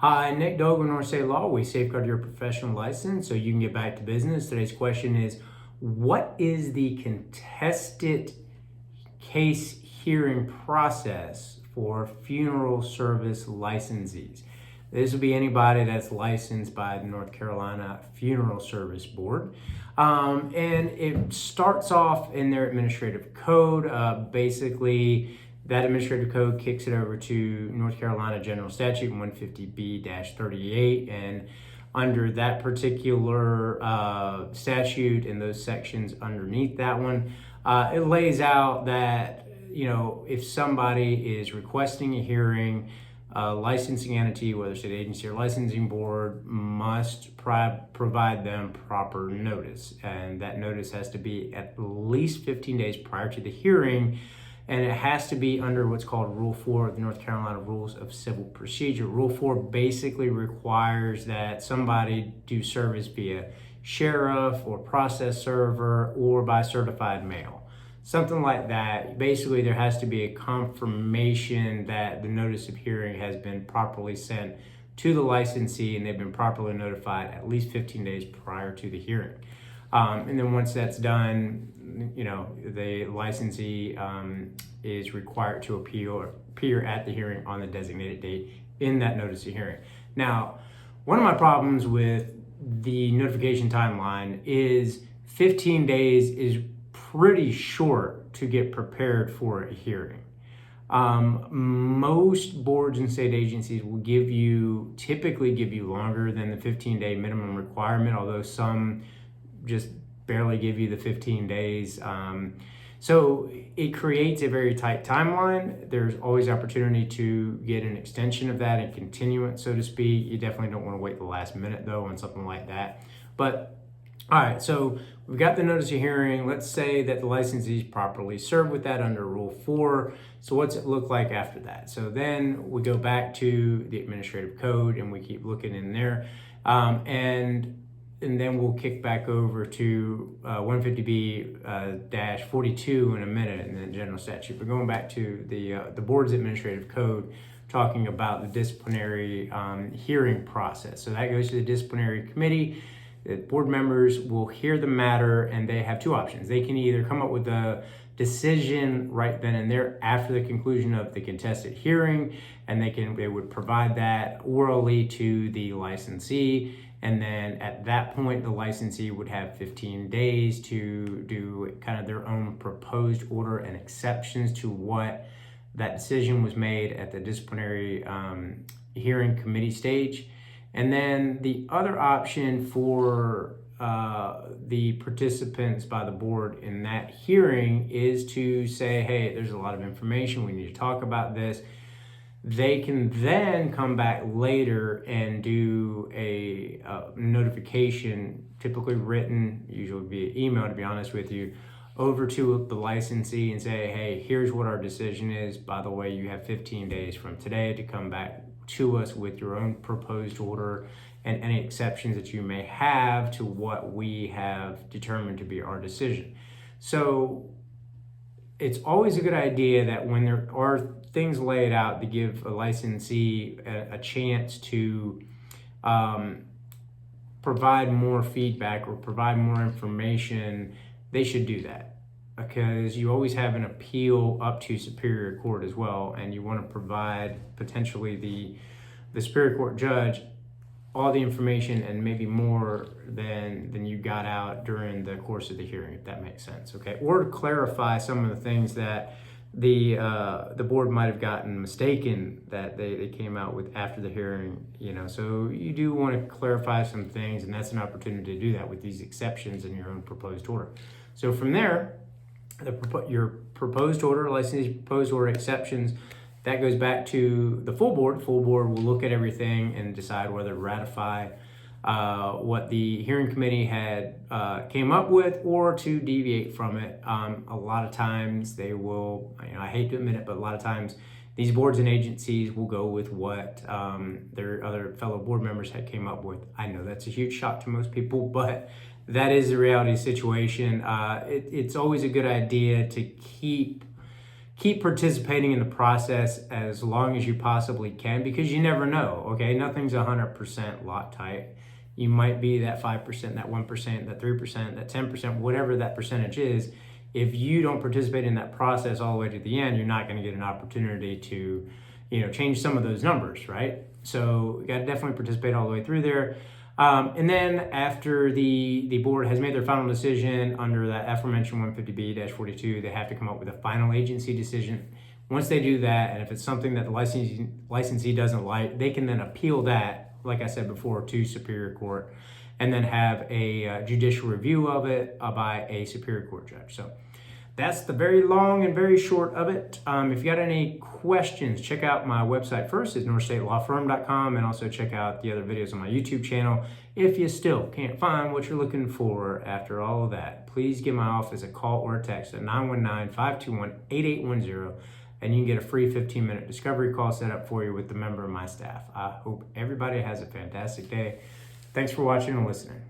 Hi, Nick Dogan, North State Law. We safeguard your professional license so you can get back to business. Today's question is, what is the contested case hearing process for funeral service licensees? This would be anybody that's licensed by the North Carolina Funeral Service Board. And it starts off in their administrative code. Basically, that administrative code kicks it over to North Carolina General Statute 150B-38, and under that particular statute and those sections underneath that one, it lays out that, if somebody is requesting a hearing, licensing entity, whether state agency or licensing board, must provide them proper notice. And that notice has to be at least 15 days prior to the hearing. And it has to be under what's called Rule 4 of the North Carolina Rules of Civil Procedure. Rule 4 basically requires that somebody do service via sheriff or process server or by certified mail. Something like that. Basically, there has to be a confirmation that the notice of hearing has been properly sent to the licensee and they've been properly notified at least 15 days prior to the hearing. And then once that's done, the licensee is required to appear at the hearing on the designated date in that notice of hearing. Now, one of my problems with the notification timeline is 15 days is pretty short to get prepared for a hearing. Most boards and state agencies will typically give you longer than the 15-day minimum requirement, although some just barely give you the 15 days. So it creates a very tight timeline. There's always opportunity to get an extension of that and continuance, so to speak. You definitely don't want to wait the last minute though on something like that. But all right, so we've got the notice of hearing. Let's say that the licensee is properly served with that under Rule 4. So what's it look like after that? So then we go back to the administrative code and we keep looking in there. And then we'll kick back over to 150B-42 in a minute in the general statute. But going back to the board's administrative code, talking about the disciplinary hearing process. So that goes to the disciplinary committee. The board members will hear the matter and they have two options. They can either come up with a decision right then and there after the conclusion of the contested hearing, and they would provide that orally to the licensee. And then at that point, the licensee would have 15 days to do kind of their own proposed order and exceptions to what that decision was made at the disciplinary hearing committee stage. And then the other option for the participants by the board in that hearing is to say, hey, there's a lot of information, we need to talk about this. They can then come back later and do a notification, typically written, usually via email to be honest with you, over to the licensee and say, hey, here's what our decision is. By the way, you have 15 days from today to come back to us with your own proposed order and any exceptions that you may have to what we have determined to be our decision. So it's always a good idea that when there are things laid out to give a licensee a chance to provide more feedback or provide more information, they should do that, because you always have an appeal up to Superior Court as well, and you want to provide potentially the Superior Court judge all the information and maybe more than you got out during the course of the hearing, if that makes sense, okay? Or to clarify some of the things that the board might have gotten mistaken that they came out with after the hearing, So you do want to clarify some things, and that's an opportunity to do that with these exceptions in your own proposed order. So from there, your proposed order, licensee proposed order exceptions, that goes back to the full board. Full board will look at everything and decide whether to ratify what the hearing committee had came up with or to deviate from it. A lot of times they will, I hate to admit it, but a lot of times these boards and agencies will go with what their other fellow board members had came up with. I know that's a huge shock to most people, but that is the reality of the situation. It's always a good idea to keep keep participating in the process as long as you possibly can, because you never know, okay? Nothing's 100% Loctite. You might be that 5%, that 1%, that 3%, that 10%, whatever that percentage is. If you don't participate in that process all the way to the end, you're not going to get an opportunity to, change some of those numbers, right? So you got to definitely participate all the way through there. And then after the board has made their final decision under that aforementioned 150B-42, they have to come up with a final agency decision. Once they do that, and if it's something that the licensee doesn't like, they can then appeal that, like I said before, to Superior Court, and then have a judicial review of it by a Superior Court judge. So that's the very long and very short of it. If you got any questions, check out my website first, is northstatelawfirm.com, and also check out the other videos on my YouTube channel. If you still can't find what you're looking for after all of that, please give my office a call or a text at 919-521-8810, and you can get a free 15-minute discovery call set up for you with the member of my staff. I hope everybody has a fantastic day. Thanks for watching and listening.